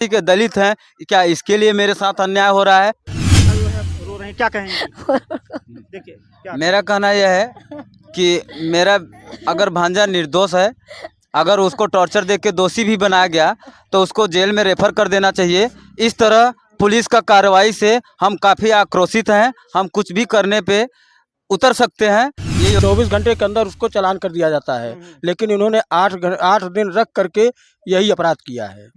के दलित हैं, क्या इसके लिए मेरे साथ अन्याय हो रहा है? रो रहे हैं, क्या कहेंगे? देखिए क्या मेरा कहना यह है कि मेरा अगर भांजा निर्दोष है, अगर उसको टॉर्चर दे के दोषी भी बनाया गया तो उसको जेल में रेफर कर देना चाहिए। इस तरह पुलिस का कार्रवाई से हम काफ़ी आक्रोशित हैं, हम कुछ भी करने पे उतर सकते हैं। ये 24 घंटे के अंदर उसको चालान कर दिया जाता है, लेकिन इन्होंने 8 दिन रख करके यही अपराध किया है।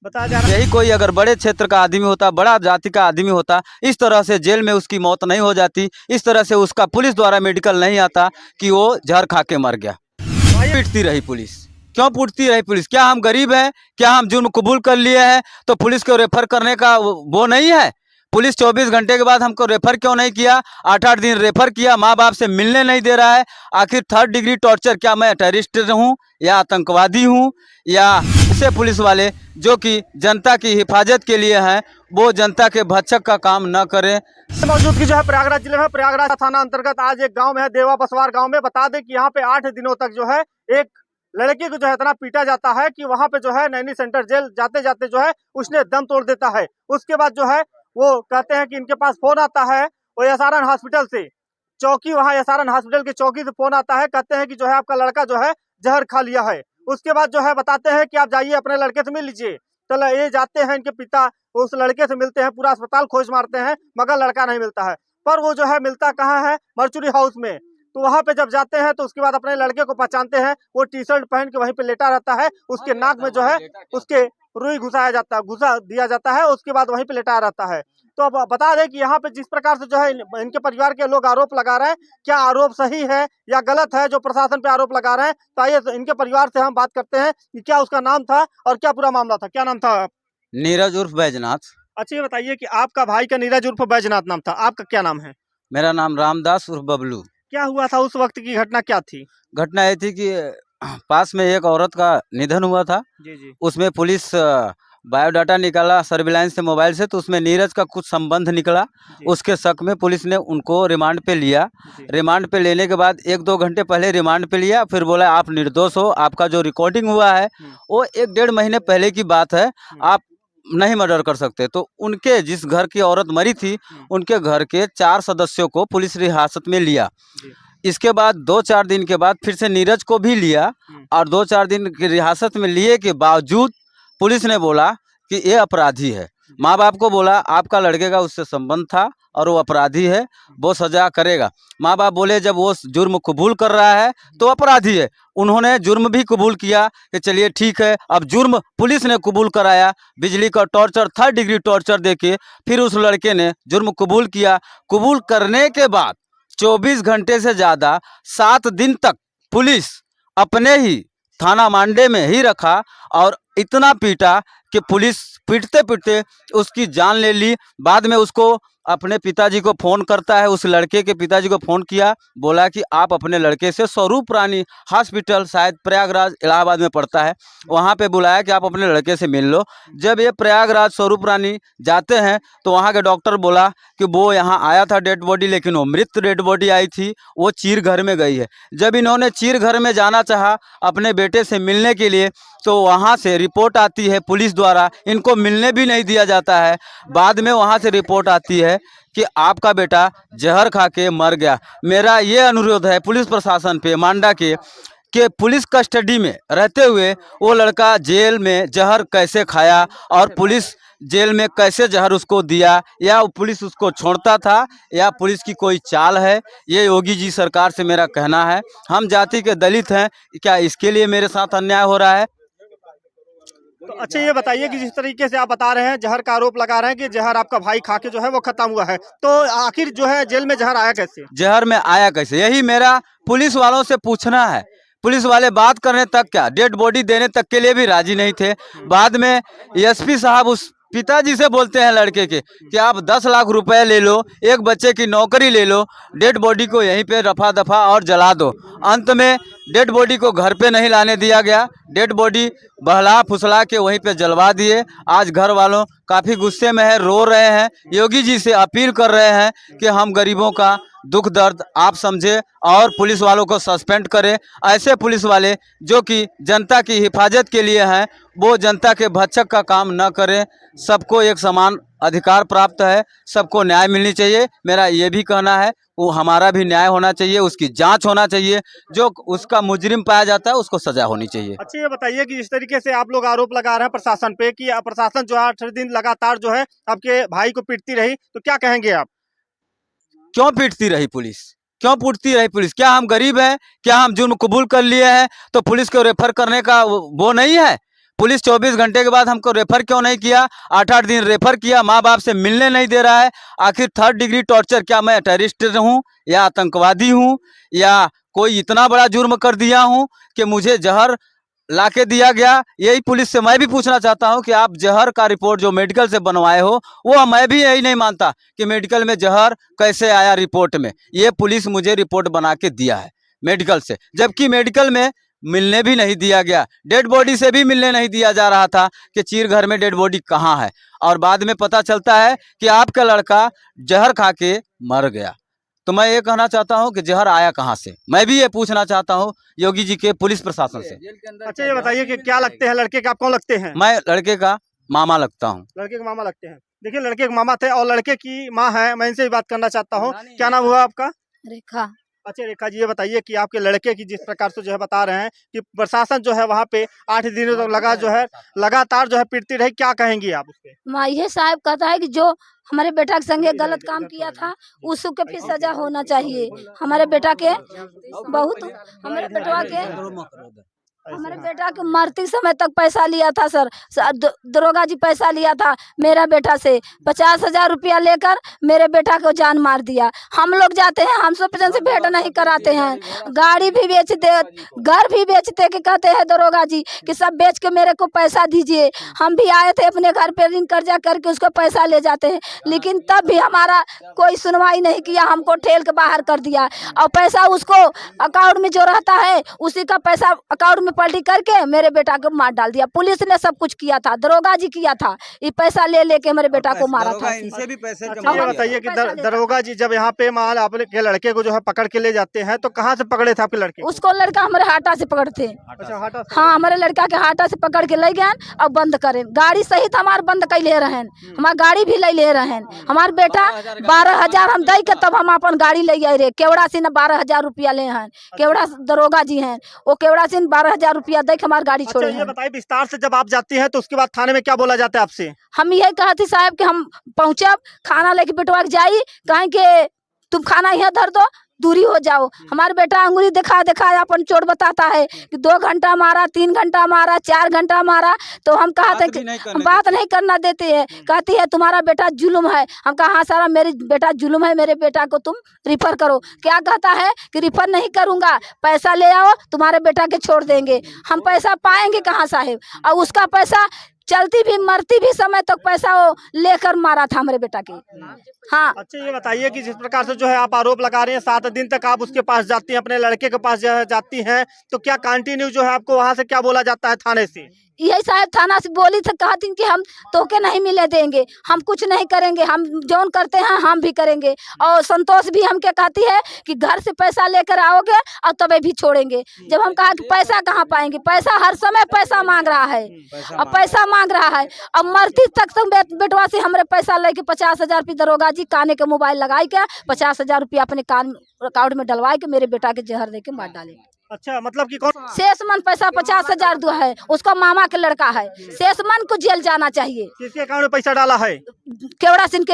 बताया जा रहा है। यही कोई अगर बड़े क्षेत्र का आदमी होता, बड़ा जाति का आदमी होता, इस तरह से जेल में उसकी मौत नहीं हो जाती, इस तरह से उसका पुलिस द्वारा मेडिकल नहीं आता कि वो जहर खा के मर गया। पीटती रही पुलिस, क्यों पूछती रही पुलिस? क्या हम गरीब हैं? क्या हम जुर्म कबूल कर लिए हैं तो पुलिस को रेफर करने का वो नहीं है? पुलिस 24 घंटे के बाद हमको रेफर क्यों नहीं किया? 8-8 दिन रेफर किया, माँ बाप से मिलने नहीं दे रहा है। आखिर 3rd डिग्री टॉर्चर, क्या मैं टेररिस्ट हूँ या आतंकवादी हूँ? या ऐसे पुलिस वाले जो कि जनता की हिफाजत के लिए हैं, वो जनता के भक्षक का काम न करें। मौजूदगी जो है प्रयागराज जिले में, प्रयागराज थाना अंतर्गत आज एक गांव में है, देवा बसवार गांव में। बता दें कि यहाँ पे 8 दिनों तक जो है एक लड़के को जो है इतना पीटा जाता है कि वहां पे जो है नैनी सेंटर जेल जाते जाते जो है उसने दम तोड़ देता है। उसके बाद जो है वो कहते हैं कि इनके पास फोन आता है, वो एसआरएन हॉस्पिटल से चौकी, वहाँ एसआरएन हॉस्पिटल की चौकी से फोन आता है, कहते हैं कि जो है आपका लड़का जो है जहर खा लिया है। उसके बाद जो है बताते हैं कि आप जाइए अपने लड़के से मिल लीजिए। तो ये जाते हैं, इनके पिता उस लड़के से मिलते हैं, पूरा अस्पताल खोज मारते हैं मगर लड़का नहीं मिलता है। पर वो जो है मिलता कहाँ है? मर्चुरी हाउस में। तो वहां पे जब जाते हैं तो उसके बाद अपने लड़के को पहचानते हैं, वो टी-शर्ट पहन के वहीं पे लेटा रहता है, उसके नाक में जो है उसके रुई घुसा दिया जाता है, उसके बाद वहीं पे लेटा रहता है। तो अब बता दें कि यहाँ पे जिस प्रकार से जो है इनके परिवार के लोग आरोप लगा रहे हैं, क्या आरोप सही है या गलत है जो प्रशासन पे आरोप लगा रहे हैं? तो आइए इनके परिवार से हम बात करते हैं कि क्या उसका नाम था और क्या पूरा मामला था। क्या नाम था? नीरज उर्फ बैजनाथ। अच्छा ये बताइए कि आपका भाई का नीरज उर्फ बैजनाथ नाम था, आपका क्या नाम है? मेरा नाम रामदास उर्फ बबलू। क्या हुआ था उस वक्त की घटना क्या थी? घटना ये थी कि पास में एक औरत का निधन हुआ था। जी जी उसमें पुलिस बायोडाटा निकाला सर्विलांस से, मोबाइल से, तो उसमें नीरज का कुछ संबंध निकला। उसके शक में पुलिस ने उनको रिमांड पे लिया। रिमांड पे लेने के बाद 1-2 घंटे पहले रिमांड पे लिया, फिर बोला आप निर्दोष हो, आपका जो रिकॉर्डिंग हुआ है वो 1-1.5 महीने पहले की बात है, आप नहीं मर्डर कर सकते। तो उनके जिस घर की औरत मरी थी, उनके घर के 4 सदस्यों को पुलिस हिरासत में लिया। इसके बाद 2-4 दिन के बाद फिर से नीरज को भी लिया, और 2-4 दिन की रियासत में लिए के बावजूद पुलिस ने बोला कि ये अपराधी है। माँ बाप को बोला आपका लड़के का उससे संबंध था और वो अपराधी है, वो सजा करेगा। माँ बाप बोले जब वो जुर्म कबूल कर रहा है तो अपराधी है। उन्होंने जुर्म भी कबूल किया कि चलिए ठीक है। अब जुर्म पुलिस ने कबूल कराया, बिजली का टॉर्चर, 3rd डिग्री टॉर्चर देके फिर उस लड़के ने जुर्म कबूल किया। कबूल करने के बाद 24 घंटे से ज़्यादा 7 दिन तक पुलिस अपने ही थाना मांडे में ही रखा और इतना पीटा कि पुलिस पीटते पीटते उसकी जान ले ली। बाद में उसको अपने पिताजी को फ़ोन करता है, उस लड़के के पिताजी को फ़ोन किया, बोला कि आप अपने लड़के से स्वरूप रानी हॉस्पिटल, शायद प्रयागराज इलाहाबाद में पड़ता है, वहाँ पे बुलाया कि आप अपने लड़के से मिल लो। जब ये प्रयागराज स्वरूप रानी जाते हैं तो वहाँ के डॉक्टर बोला कि वो यहाँ आया था डेड बॉडी, लेकिन वो मृत डेड बॉडी आई थी, वो चीर घर में गई है। जब इन्होंने चीर घर में जाना चाहा अपने बेटे से मिलने के लिए तो वहाँ से रिपोर्ट आती है पुलिस द्वारा, इनको मिलने भी नहीं दिया जाता है। बाद में वहाँ से रिपोर्ट आती है कि आपका बेटा जहर खा के मर गया। मेरा ये अनुरोध है पुलिस प्रशासन पे मांडा के कि पुलिस कस्टडी में रहते हुए वो लड़का जेल में जहर कैसे खाया और पुलिस जेल में कैसे जहर उसको दिया, या पुलिस उसको छोड़ता था या पुलिस की कोई चाल है, ये योगी जी सरकार से मेरा कहना है। हम जाति के दलित हैं, क्या इसके लिए मेरे साथ अन्याय हो रहा है? तो अच्छा ये बताइए कि जिस तरीके से आप बता रहे हैं, जहर का आरोप लगा रहे हैं कि जहर आपका भाई खा के जो है वो खत्म हुआ है, तो आखिर जो है जेल में जहर आया कैसे? जहर में आया कैसे, यही मेरा पुलिस वालों से पूछना है। पुलिस वाले बात करने तक, क्या डेड बॉडी देने तक के लिए भी राजी नहीं थे। बाद में एसपी साहब उस पिताजी से बोलते हैं लड़के के कि आप 10 लाख रुपए ले लो, एक बच्चे की नौकरी ले लो, डेड बॉडी को यहीं पे रफा दफा और जला दो। अंत में डेड बॉडी को घर पे नहीं लाने दिया गया, डेड बॉडी बहला फुसला के वहीं पे जलवा दिए। आज घर वालों काफ़ी गुस्से में है, रो रहे हैं, योगी जी से अपील कर रहे हैं कि हम गरीबों का दुख दर्द आप समझे और पुलिस वालों को सस्पेंड करें। ऐसे पुलिस वाले जो कि जनता की हिफाजत के लिए हैं, वो जनता के भक्षक का काम न करें। सबको एक समान अधिकार प्राप्त है, सबको न्याय मिलनी चाहिए। मेरा ये भी कहना है वो हमारा भी न्याय होना चाहिए, उसकी जांच होना चाहिए, जो उसका मुजरिम पाया जाता है उसको सजा होनी चाहिए। अच्छा, ये बताइए कि जिस तरीके से आप लोग आरोप लगा रहे हैं प्रशासन पे कि प्रशासन जो है 8 दिन लगातार जो है आपके भाई को पीटती रही, तो क्या कहेंगे आप? क्यों पीटती रही पुलिस? क्यों पीटती रही पुलिस? क्या हम गरीब हैं? क्या हम जुर्म कबूल कर लिए हैं तो पुलिस को रेफर करने का वो नहीं है? पुलिस 24 घंटे के बाद हमको रेफर क्यों नहीं किया? 8-8 दिन रेफर किया, माँ बाप से मिलने नहीं दे रहा है। आखिर 3rd डिग्री टॉर्चर, क्या मैं टेररिस्ट हूँ या आतंकवादी हूँ या कोई इतना बड़ा जुर्म कर दिया हूँ कि मुझे जहर लाके दिया गया? यही पुलिस से मैं भी पूछना चाहता हूं कि आप जहर का रिपोर्ट जो मेडिकल से बनवाए हो, वो मैं भी यही नहीं मानता कि मेडिकल में जहर कैसे आया रिपोर्ट में। ये पुलिस मुझे रिपोर्ट बना के दिया है मेडिकल से, जबकि मेडिकल में मिलने भी नहीं दिया गया, डेड बॉडी से भी मिलने नहीं दिया जा रहा था कि चीर घर में डेड बॉडी कहाँ है। और बाद में पता चलता है कि आपका लड़का जहर खा के मर गया। तो मैं ये कहना चाहता हूं कि जहर आया कहां से, मैं भी ये पूछना चाहता हूं योगी जी के पुलिस प्रशासन से। अच्छा, ये बताइए कि क्या लगते हैं लड़के के, आप कौन लगते हैं? मैं लड़के का मामा लगता हूं। लड़के के मामा लगते हैं। देखिए, लड़के के मामा थे और लड़के की माँ है, मैं इनसे भी बात करना चाहता हूँ। क्या नाम हुआ आपका? रेखा। अच्छा रेखा जी, ये बताइए कि आपके लड़के की जिस प्रकार से जो है बता रहे हैं कि प्रशासन जो है वहाँ पे 8 दिनों तक लगा जो है लगातार जो है पीटती रही, क्या कहेंगी आप उस पे? माहिए साहब कहता है कि जो हमारे बेटा के संगे गलत काम किया था उसको फिर सजा होना चाहिए। हमारे बेटा के बहुत हमारे बेटा के मरते समय तक पैसा लिया था सर। दरोगा जी पैसा लिया था मेरा बेटा से, 50,000 रुपया लेकर मेरे बेटा को जान मार दिया। हम लोग जाते हैं, हम सब से भेंट नहीं कराते हैं, गाड़ी भी बेच दे, घर भी बेचते के कहते हैं दरोगा जी कि सब बेच के मेरे को पैसा दीजिए। हम भी आए थे अपने घर पे ऋण कर्जा करके उसको पैसा ले जाते हैं, लेकिन तब भी हमारा कोई सुनवाई नहीं किया, हमको ठेल के बाहर कर दिया। और पैसा उसको अकाउंट में जो रहता है उसी का पैसा अकाउंट में पलटी करके मेरे बेटा को मार डाल दिया। पुलिस ने सब कुछ किया था, दरोगा जी किया था, ये पैसा ले लेके मेरे बेटा को मारा था। इनसे भी पैसे अच्छा, ये बताइए कि दरोगा जी जब यहाँ पे मान आपके लड़के को जो है पकड़ के ले जाते हैं तो कहाँ से पकड़े थे आपके लड़के? उसको लड़का हमारे हाटा से पकड़ते। अच्छा, हाटा से? हाँ, हमारे लड़का के हाटा से पकड़ के ले गए और बंद करें, गाड़ी सहित हमारे बंद कर ले रहे हैं, हमार गाड़ी भी ले रहे हैं। हमारे बेटा 12,000 हम दे के तब हम अपन गाड़ी ले आए रे। केवड़ा सिंह 12,000 रुपया ले हैं, केवड़ा दरोगा जी हैं, वो केवड़ा सिंह 12,000 रुपया दे के हमारी गाड़ी छोड़े। अच्छा, ये बताइए विस्तार से, जब आप जाती हैं तो उसके बाद थाने में क्या बोला जाता है आपसे? हम यही कहते साहब कि हम पहुँचे खाना लेके बिटवा के जाई, कहें कि तुम खाना यहाँ धर दो, दूरी हो जाओ। हमारे बेटा अंगुली दिखा दिखा अपन चोट बताता है कि 2 घंटा मारा, 3 घंटा मारा, 4 घंटा मारा। तो हम कहते हैं कि बात नहीं करना देते हैं, कहती है तुम्हारा बेटा जुल्म है। हम कहा हाँ सारा मेरे बेटा जुल्म है, मेरे बेटा को तुम रिफर करो। क्या कहता है कि रिफर नहीं करूँगा, पैसा ले आओ तुम्हारे बेटा के छोड़ देंगे। हम पैसा पाएंगे कहाँ साहेब? और उसका पैसा चलती भी मरती भी समय तक पैसा वो लेकर मारा था हमारे बेटा के। हाँ। अच्छा, ये बताइए कि जिस प्रकार से जो है आप आरोप लगा रहे हैं 7 दिन तक आप उसके पास जाती हैं, अपने लड़के के पास जो है जाती हैं, तो क्या कंटिन्यू जो है आपको वहाँ से क्या बोला जाता है थाने से? यही साहब थाना से बोली थी, कहती कि हम तोके नहीं मिले देंगे, हम कुछ नहीं करेंगे, हम जौन करते हैं हम भी करेंगे। और संतोष भी हमके कहती है कि घर से पैसा लेकर आओगे और तबे भी छोड़ेंगे। जब हम कहा कि पैसा कहाँ पाएंगे, पैसा हर समय पैसा मांग रहा है और पैसा मांग रहा है। अब मरती तक तो बेटवा से हमारे पैसा लेके 50,000 रुपये दरोगा जी काने के मोबाइल लगाई के 50,000 रुपया अपने कान अकाउंट में डलवाए के मेरे बेटा के जहर दे के मार डाले। अच्छा, मतलब कि कौन शेष मन पैसा 50,000 दो है, उसका मामा के लड़का है। शेष मन को जेल जाना चाहिए। किसके अकाउंट में पैसा डाला है? केवड़ा सिंह के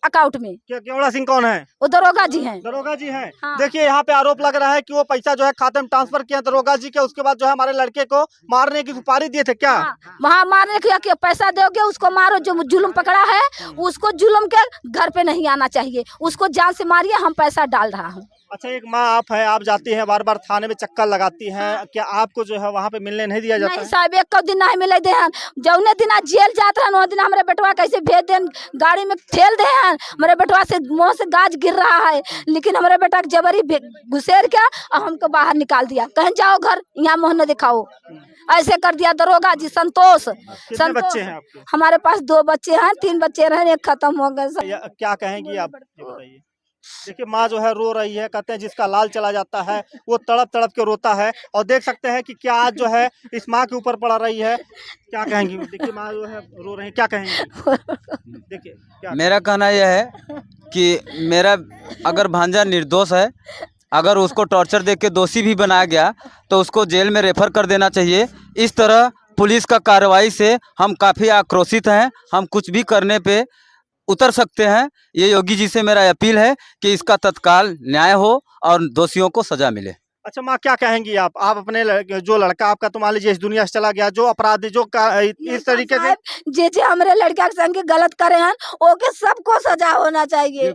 अकाउंट में। केवड़ा सिंह कौन है? वो दरोगा जी हैं। दरोगा जी हैं। हाँ। देखिए, यहाँ पे आरोप लग रहा है कि वो पैसा जो है खाते में ट्रांसफर किया दरोगा जी के, उसके बाद जो है हमारे लड़के को मारने की सुपारी दिए थे क्या? हाँ, वहाँ मारने के पैसा दोगे उसको मारो, जो जुल्म पकड़ा है उसको जुल्म के घर पे नहीं आना चाहिए, उसको जान से मारिए, हम पैसा डाल रहा हूँ। अच्छा, एक माँ आप है, आप जाती हैं बार बार थाने में चक्कर लगाती हैं, क्या आपको जो है वहाँ पे मिलने नहीं दिया जाता? नहीं साहब, एक दिन नहीं मिले दे, जौने दिन जेल जाते हैं वो दिन हमारे बेटवा कैसे भेज दें गाड़ी में ठेल दे हैं, हमारे बेटवा से मुंह से गाज गिर रहा है, लेकिन हमारे बेटा के जबरी घुसेर के और हमको बाहर निकाल दिया, कहीं जाओ घर, यहाँ मुँह न दिखाओ, ऐसे कर दिया दरोगा जी। संतोष कितने बच्चे हैं आपके? हमारे पास 2 बच्चे हैं, 3 बच्चे रहे, एक खत्म हो गए। क्या कहेंगी आप, ये बताइए। देखिए माँ जो है रो रही है, कहते हैं जिसका लाल चला जाता है वो तड़प तड़प के रोता है, और देख सकते हैं कि क्या आज जो है इस माँ के ऊपर पड़ रही है। क्या कहेंगी? देखिए माँ जो है रो रही है, क्या कहेंगी? देखिए क्या मेरा कहना यह है कि मेरा अगर भांजा निर्दोष है, अगर उसको टॉर्चर दे के दोषी भी बनाया गया तो उसको जेल में रेफर कर देना चाहिए। इस तरह पुलिस का कार्रवाई से हम काफ़ी आक्रोशित हैं, हम कुछ भी करने पे उतर सकते हैं। ये योगी जी से मेरा अपील है कि इसका तत्काल न्याय हो और दोषियों को सजा मिले। अच्छा माँ क्या कहेंगी आप अपने जो लड़का आपका तो मान लीजिए इस दुनिया से चला गया, जो अपराधी जो इस तरीके से जे हमारे लड़का के संग गलत करे हैं ओके सबको सजा होना चाहिए,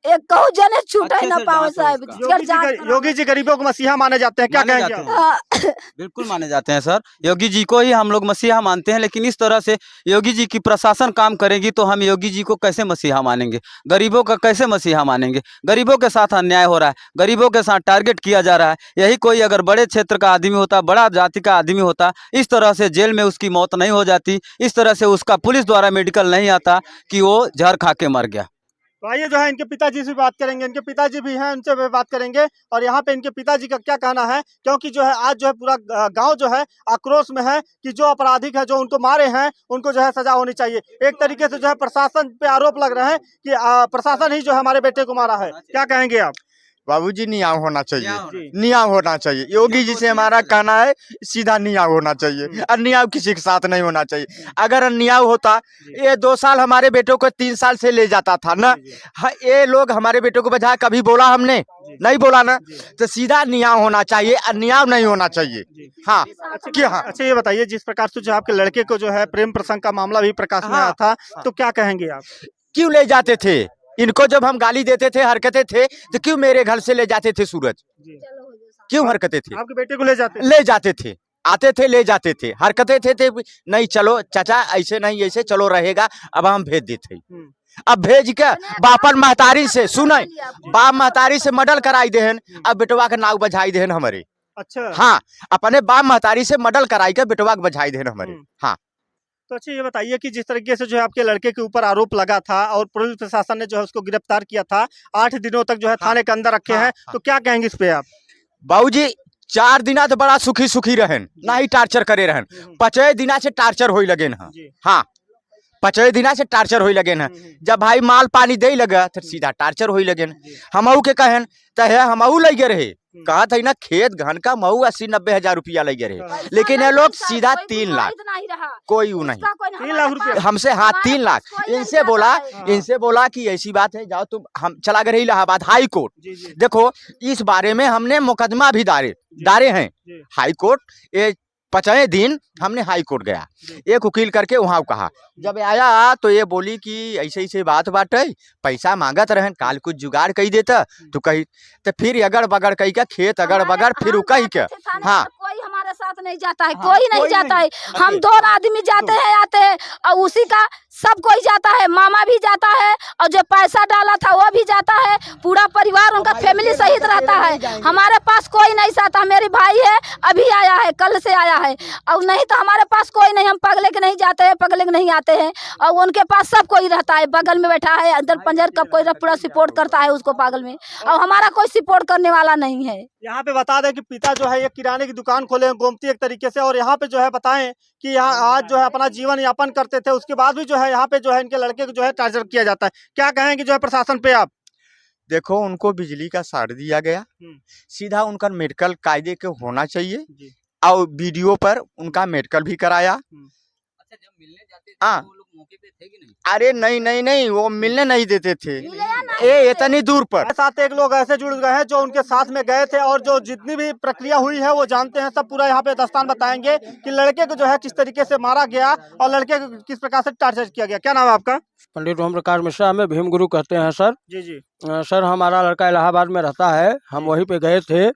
एक कहू जने छूटे अच्छे ना से पाओ जांच हो साहब। उसका। योगी जी गरीबों को मसीहा माने जाते हैं, क्या माने कहेंगे जाते आप? हैं। बिल्कुल माने जाते हैं सर, योगी जी को ही हम लोग मसीहा मानते हैं, लेकिन इस तरह से योगी जी की प्रशासन काम करेगी तो हम योगी जी को कैसे मसीहा मानेंगे, गरीबों का कैसे मसीहा मानेंगे? गरीबों के साथ अन्याय हो रहा है, गरीबों के साथ टारगेट किया जा रहा है। यही कोई अगर बड़े क्षेत्र का आदमी होता, बड़ा जाति का आदमी होता, इस तरह से जेल में उसकी मौत नहीं हो जाती, इस तरह से उसका पुलिस द्वारा मेडिकल नहीं आता कि वो जहर खा के मर गया। तो आइए जो है इनके पिताजी से बात करेंगे, इनके पिताजी भी हैं, उनसे भी बात करेंगे और यहाँ पे इनके पिताजी का क्या कहना है, क्योंकि जो है आज जो है पूरा गांव जो है आक्रोश में है कि जो अपराधी है, जो उनको मारे हैं, उनको जो है सजा होनी चाहिए। एक तरीके से जो है प्रशासन पे आरोप लग रहे हैं कि प्रशासन ही जो है हमारे बेटे को मारा है। क्या कहेंगे आप? बाबूजी न्याय होना चाहिए, जी। न्याय होना चाहिए। योगी जी से हमारा कहना है सीधा न्याय होना चाहिए, अन्याय किसी के साथ नहीं होना चाहिए। अगर अन्याय होता ये 2 साल हमारे बेटों को 3 साल से ले जाता था ना, ये लोग हमारे बेटों को बजाय कभी बोला हमने नहीं बोला ना, तो सीधा न्याय होना चाहिए, अन्याय नहीं होना चाहिए। हाँ क्या? हाँ अच्छा ये बताइए, जिस प्रकार से जो आपके लड़के को जो है प्रेम प्रसंग का मामला भी प्रकाश में आया था, तो क्या कहेंगे आप? क्यों ले जाते थे इनको? जब हम गाली देते थे, हरकतें थे, तो क्यों मेरे घर से ले जाते थे सूरज? क्यों हरकतें थे? आपके बेटे को ले जाते थे, आते थे, ले जाते थे, हरकतें थे नहीं चलो चाचा ऐसे नहीं ऐसे चलो रहेगा, अब हम भेज देते। अब भेज के बापन महतारी से सुने, बाप महतारी से मडल कराई देहन, अब बेटवा के नाव बजाई देहन हमारे। अच्छा हाँ, अपने बाप महतारी से मडल कराई के बेटवा के बजाई देहन हमारे। हाँ तो अच्छा ये बताइए कि जिस तरीके से जो है आपके लड़के के ऊपर आरोप लगा था और पुलिस प्रशासन ने जो है उसको गिरफ्तार किया था, 8 दिनों तक जो है थाने के अंदर रखे हैं, तो क्या कहेंगे इस पे आप? बाबूजी 4 दिना तो बड़ा सुखी सुखी रहन, ना ही टार्चर करे रहन, 5 दिना से टार्चर होई लगे न। हाँ 5 दिना से टार्चर होई लगे न। जब भाई माल पानी दे लगा तो सीधा टार्चर होई लगे। हमऊ के कहन तो है हमऊ लगे रहे, कहा था ना खेत घन का मऊ 80-90 हजार रुपया लगे रहे, लेकिन ये लोग सीधा 3 लाख, कोई वो नहीं 3 लाख रुपया हमसे। हाँ 3 लाख इनसे बोला कि ऐसी बात है, जाओ तुम, हम चला गए इलाहाबाद हाई कोर्ट। देखो इस बारे में हमने मुकदमा भी दारे हैं हाई कोर्ट। ये 5 दिन हमने हाई कोर्ट गया, एक वकील करके वहाँ कहा, जब आया तो ये बोली कि ऐसे ऐसे बात बाटे, पैसा मांगत रहन, काल कुछ जुगाड़ कही देता तो कही, तो फिर अगड़ बगड़ कही का खेत अगड़ बगड़ फिर कही के। हाँ कोई हमारे साथ नहीं जाता है, कोई नहीं जाता है, हम 2 आदमी जाते हैं आते हैं और उसी का सब कोई जाता है, मामा भी जाता है और जो पैसा डाला था वो भी जाता है, पूरा परिवार उनका फैमिली सहित रहता है। हमारे पास कोई नहीं साथा, मेरी भाई है अभी आया है, कल से आया है, और नहीं तो हमारे पास कोई नहीं, हम पगले के नहीं जाते हैं, पगले के नहीं आते हैं, और उनके पास सब कोई रहता है, बगल में बैठा है, अंदर पंजर कब कोई पूरा सपोर्ट करता है उसको पागल में, और हमारा कोई सपोर्ट करने वाला नहीं है। यहाँ पे बता दें कि पिता जो है एक किराने की दुकान खोले हैं गोमती एक तरीके से, और यहाँ पे जो है बताएं कि यहाँ आज जो है अपना जीवन यापन करते थे, उसके बाद भी जो है यहाँ पे जो है इनके लड़के को जो है टार्चर किया जाता है। क्या कहेंगे जो है प्रशासन पे आप? देखो उनको बिजली का साड़ दिया गया, सीधा उनका मेडिकल कायदे के होना चाहिए, और वीडियो पर उनका मेडिकल भी कराया। अच्छा जब मिलने जाते थे वो लोग मौके पे थे कि नहीं? अरे नहीं वो मिलने नहीं देते थे, ये इतनी दूर पर। साथ एक लोग ऐसे जुड़ गए हैं जो उनके साथ में गए थे और जो जितनी भी प्रक्रिया हुई है वो जानते हैं, सब पूरा यहाँ पे दास्तान बताएंगे कि लड़के को जो है किस तरीके से मारा गया और लड़के को किस प्रकार से टार्चर किया गया। क्या नाम है आपका? पंडित ओम प्रकाश मिश्रा, हमें भीम गुरु कहते हैं सर। जी सर हमारा लड़का इलाहाबाद में रहता है, हम वहीं पे गए थे,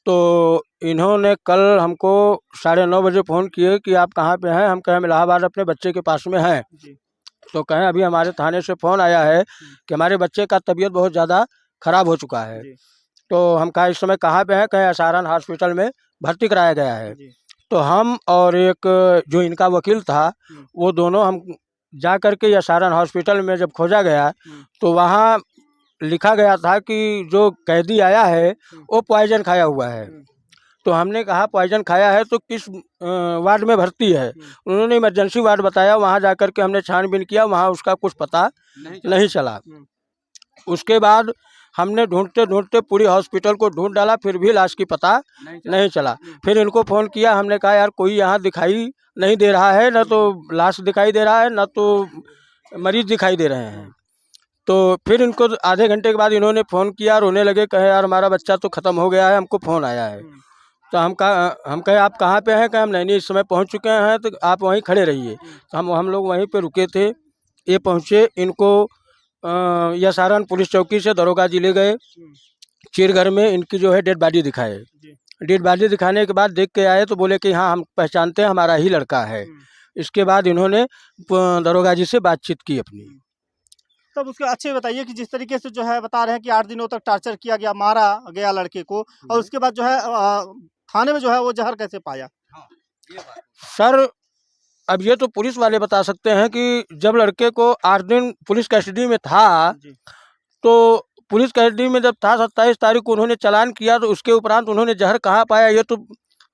तो इन्होंने कल हमको 9:30 बजे फ़ोन किए कि आप कहाँ पे हैं। हम कहे हम इलाहाबाद अपने बच्चे के पास में हैं। तो कहें अभी हमारे थाने से फ़ोन आया है कि हमारे बच्चे का तबीयत बहुत ज़्यादा ख़राब हो चुका है। जी। तो हम कहा इस समय कहाँ पे हैं? कहें एसआरएन हॉस्पिटल में भर्ती कराया गया है। जी। तो हम और एक जो इनका वकील था वो दोनों हम जा कर के एसआरएन हॉस्पिटल में जब खोजा गया तो वहाँ लिखा गया था कि जो कैदी आया है वो पॉइजन खाया हुआ है। तो हमने कहा पॉइजन खाया है तो किस वार्ड में भर्ती है? उन्होंने इमरजेंसी वार्ड बताया। वहाँ जा कर के हमने छानबीन किया, वहाँ उसका कुछ पता नहीं चला। उसके बाद हमने ढूंढते ढूंढते पूरी हॉस्पिटल को ढूंढ डाला, फिर भी लाश की पता नहीं चला। फिर इनको फ़ोन किया, हमने कहा यार कोई यहाँ दिखाई नहीं दे रहा है, न तो लाश दिखाई दे रहा है न तो मरीज दिखाई दे रहे हैं। तो फिर इनको आधे घंटे के बाद इन्होंने फ़ोन किया, रोने लगे, कहे यार हमारा बच्चा तो ख़त्म हो गया है, हमको फ़ोन आया है। तो हम कहे आप कहाँ पे हैं? कहे हम नैनी इस समय पहुँच चुके हैं, तो आप वहीं खड़े रहिए। तो हम लोग वहीं पे रुके थे। ये पहुँचे, इनको एसआरएन पुलिस चौकी से दरोगा जी ले गए चिड़घर में। इनकी जो है डेड बॉडी दिखाए। डेड बॉडी दिखाने के बाद देख के आए तो बोले कि हाँ हम पहचानते हैं, हमारा ही लड़का है। इसके बाद इन्होंने दरोगा जी से बातचीत की अपनी। तब उसके अच्छे बताइए कि जिस तरीके से जो है बता रहे हैं कि 8 दिनों तक टॉर्चर किया गया, मारा गया लड़के को, और उसके बाद जो है थाने में जो है वो जहर कैसे पाया? सर अब ये तो पुलिस वाले बता सकते हैं कि जब लड़के को 8 दिन पुलिस कस्टडी में था तो पुलिस कस्टडी में जब था 27 तारीख को उन्होंने चालान किया, तो उसके उपरांत उन्होंने जहर कहाँ पाया ये तो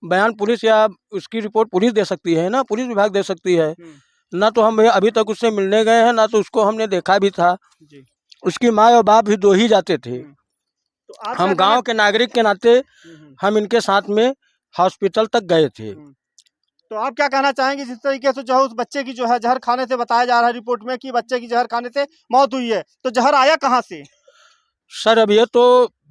बयान पुलिस या उसकी रिपोर्ट पुलिस दे सकती है ना, पुलिस विभाग दे सकती है ना। तो हम अभी तक उससे मिलने गए हैं ना, तो उसको हमने देखा भी था। उसकी माँ और बाप भी 2 ही जाते थे। तो आप हम गांव के नागरिक के नाते हम इनके साथ में हॉस्पिटल तक गए थे। तो आप क्या कहना चाहेंगे जिस तरीके से जो है उस बच्चे की जो है जहर खाने से बताया जा रहा है रिपोर्ट में कि बच्चे की जहर खाने से मौत हुई है, तो जहर आया कहाँ से? सर अब ये तो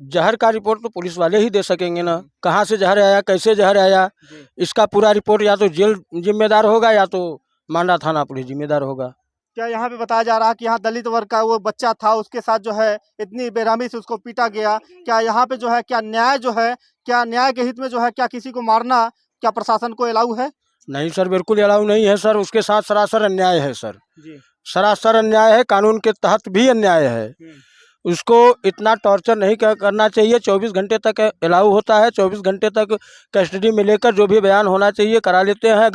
जहर का रिपोर्ट तो पुलिस वाले ही दे सकेंगे ना, कहाँ से जहर आया, कैसे जहर आया। इसका पूरा रिपोर्ट या तो जेल जिम्मेदार होगा या तो मांडा थाना पुलिस जिम्मेदार होगा। क्या यहाँ पे बताया जा रहा है कि यहाँ दलित वर्ग का वो बच्चा था, उसके साथ जो है इतनी बेरहमी से उसको पीटा गया? क्या यहाँ पे जो है क्या न्याय जो है, क्या न्याय के हित में जो है क्या किसी को मारना क्या प्रशासन को अलाउ है? नहीं सर, बिल्कुल अलाउ नहीं है सर। उसके साथ सरासर अन्याय है सर, जी। सरासर अन्याय है, कानून के तहत भी अन्याय है। उसको इतना टॉर्चर नहीं करना चाहिए। 24 घंटे तक अलाउ होता है, 24 घंटे तक कस्टडी में लेकर जो भी बयान होना चाहिए करा लेते हैं।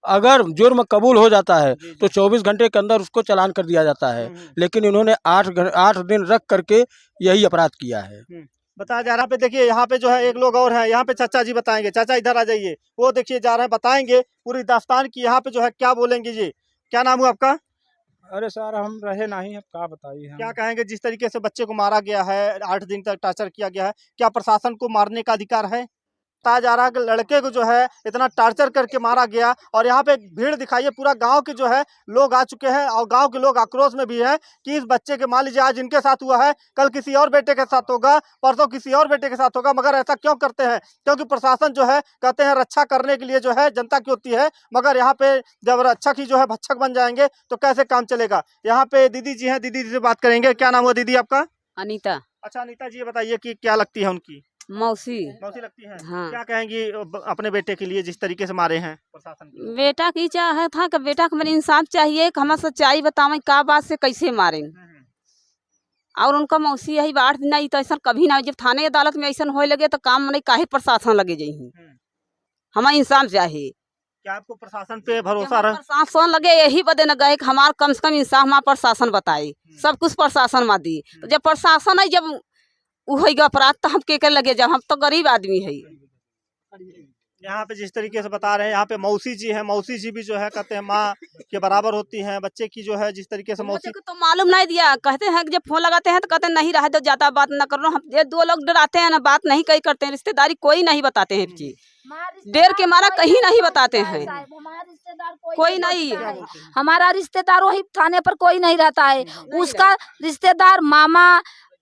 अगर जुर्म कबूल हो जाता है तो 24 घंटे के अंदर उसको चालान कर दिया जाता है। लेकिन इन्होंने 8 दिन रख करके यही अपराध किया है। बताया जा रहा है। पे देखिए यहाँ पे जो है एक लोग और हैं, यहाँ पे चाचा जी बताएंगे। चाचा इधर आ जाइए, वो देखिए जा रहे हैं, बताएंगे पूरी दास्तान की यहाँ पे जो है क्या बोलेंगे जी। क्या नाम हुआ आपका? अरे सर हम रहे नहीं, अब क्या बताइए हम। क्या कहेंगे जिस तरीके से बच्चे को मारा गया है, 8 दिन तक टॉर्चर किया गया है, क्या प्रशासन को मारने का अधिकार है? बताया जा रहा है कि लड़के को जो है इतना टॉर्चर करके मारा गया, और यहाँ पे भीड़ दिखाइए, पूरा गांव के जो है लोग आ चुके हैं, और गांव के लोग आक्रोश में भी हैं कि इस बच्चे के, मान लीजिए आज इनके साथ हुआ है, कल किसी और बेटे के साथ होगा, परसों किसी और बेटे के साथ होगा, मगर ऐसा क्यों करते हैं? क्योंकि प्रशासन जो है कहते हैं रक्षा करने के लिए जो है जनता की होती है, मगर यहाँ पे जब रक्षक ही जो है भक्षक बन जाएंगे तो कैसे काम चलेगा? यहाँ पे दीदी जी हैं, दीदी जी से बात करेंगे। क्या नाम हुआ दीदी आपका? अनीता। अच्छा अनीता जी, ये बताइए कि क्या लगती है उनकी? मौसी। मौसी लगती है। हाँ। क्या कहेंगी अपने बेटे के लिए जिस तरीके से मारे हैं प्रशासन के? बेटा की चाह था कि बेटा को मेरे इंसाफ चाहिए कि हमें सच्चाई बतावे का बात से कैसे मारे। और उनका मौसी यही 8 दिन नहीं तो ऐसा कभी ना, जब थाने अदालत में ऐसा होए लगे तो काम नहीं, काहे प्रशासन लगे जाही। हमें इंसाफ चाहिए। क्या आपको प्रशासन पे भरोसा रहा? प्रशासन लगे यही बदे न गए कि हमारा कम से कम इंसाफ माँ प्रशासन बताए। सब कुछ प्रशासन माँ दी, तो जब प्रशासन है, जब होगा अपराध तो हम के लगे, जब हम तो गरीब आदमी है। यहाँ पे जिस तरीके से बता रहे हैं, यहाँ पे मौसी जी हैं, मौसी जी भी जो है कहते हैं माँ के बराबर होती हैं। बच्चे की जो है जिस तरीके से मौसी को तो मालूम नहीं दिया, कहते हैं कि जब फोन लगाते हैं तो कहते हैं नहीं रहा तो ज्यादा बात न करो। हम ये 2 लोग डराते हैं ना, बात नहीं कहीं करते हैं, रिश्तेदारी कोई नहीं बताते हैं जी, डेर के मारा कहीं नहीं बताते हैं, कोई नहीं। हमारा रिश्तेदार वही थाने पर कोई नहीं रहता है। उसका रिश्तेदार मामा,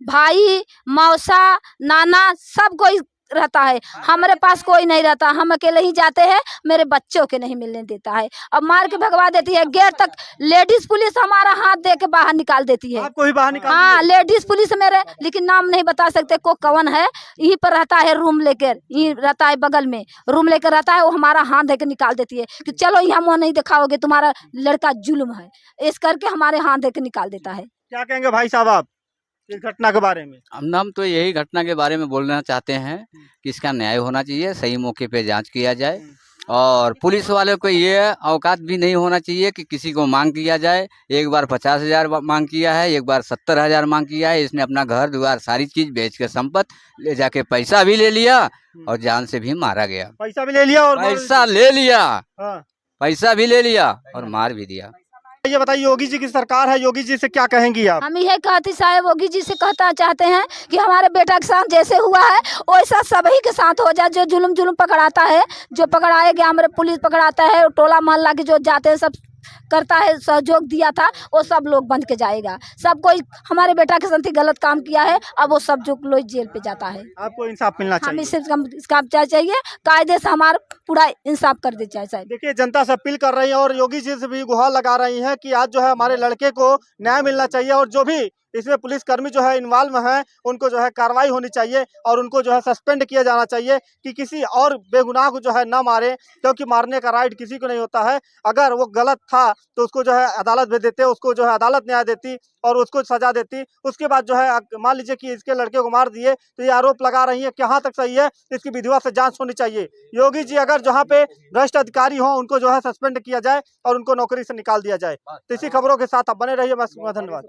भाई, मौसा, नाना सब कोई रहता है, हमारे पास कोई नहीं रहता, हम अकेले ही जाते हैं, मेरे बच्चों के नहीं मिलने देता है, अब मार के भगवा देती है। गेट तक लेडीज पुलिस हमारा हाथ दे के बाहर निकाल देती है। आपको ही बाहर निकाल हाँ, दिया? लेडीज पुलिस मेरे, लेकिन नाम नहीं बता सकते को कौन है, यहीं पर रहता है, रूम लेकर यहीं रहता है, बगल में रूम लेकर रहता है, वो हमारा हाथ दे के निकाल देती है कि चलो यहाँ मुँह नहीं दिखाओगे, तुम्हारा लड़का जुल्म है, इस करके हमारे हाथ दे के निकाल देता है। क्या कहेंगे भाई साहब आप इस घटना के बारे में? हम तो यही घटना के बारे में बोलना चाहते हैं कि इसका न्याय होना चाहिए, सही मौके पे जांच किया जाए, और पुलिस वाले को ये औकात भी नहीं होना चाहिए कि किसी को मांग किया जाए। एक बार 50,000 मांग किया है, एक बार 70,000 मांग किया है। इसने अपना घर द्वार सारी चीज बेच के संपत्ति ले जाके पैसा भी ले लिया और जान से भी मारा गया। पैसा भी ले लिया और पैसा ले लिया, हाँ। पैसा भी ले लिया और मार भी दिया। ये बताइए, योगी जी की सरकार है, योगी जी से क्या कहेंगी आप? हम यही कहते साहब, योगी जी से कहना चाहते हैं कि हमारे बेटा के साथ जैसे हुआ है वैसा सभी के साथ हो जाए। जो जुल्म पकड़ाता है, जो पकड़ाएगा, हमारे पुलिस पकड़ाता है, टोला मोहल्ला के जो जाते हैं सब करता है, सहयोग दिया था, वो सब लोग बंद के जाएगा। सब कोई हमारे बेटा के साथ ही गलत काम किया है, अब वो सब जो लोग जेल पे जाता है। आपको इंसाफ मिलना हम चाहिए। इसका चाहिए, कायदे से हमारा पूरा इंसाफ कर दे चाहिए। देखिए, जनता से अपील कर रही है और योगी जी से भी गुहार लगा रही है कि आज जो है हमारे लड़के को न्याय मिलना चाहिए, और जो भी इसमें पुलिसकर्मी जो है इन्वॉल्व हैं उनको जो है कार्रवाई होनी चाहिए, और उनको जो है सस्पेंड किया जाना चाहिए कि किसी और बेगुनाह को जो है ना मारे, क्योंकि मारने का राइट किसी को नहीं होता है। अगर वो गलत था तो उसको जो है अदालत भेज देते, उसको जो है अदालत न्याय देती और उसको सजा देती। उसके बाद जो है मान लीजिए कि इसके लड़के को मार दिए, तो ये आरोप लगा रही है कि कहाँ तक सही है, इसकी विधिवत से जांच होनी चाहिए। योगी जी अगर जहाँ पे भ्रष्ट अधिकारी हों उनको जो है सस्पेंड किया जाए और उनको नौकरी से निकाल दिया जाए। तो इसी खबरों के साथ आप बने रहिए। बस धन्यवाद।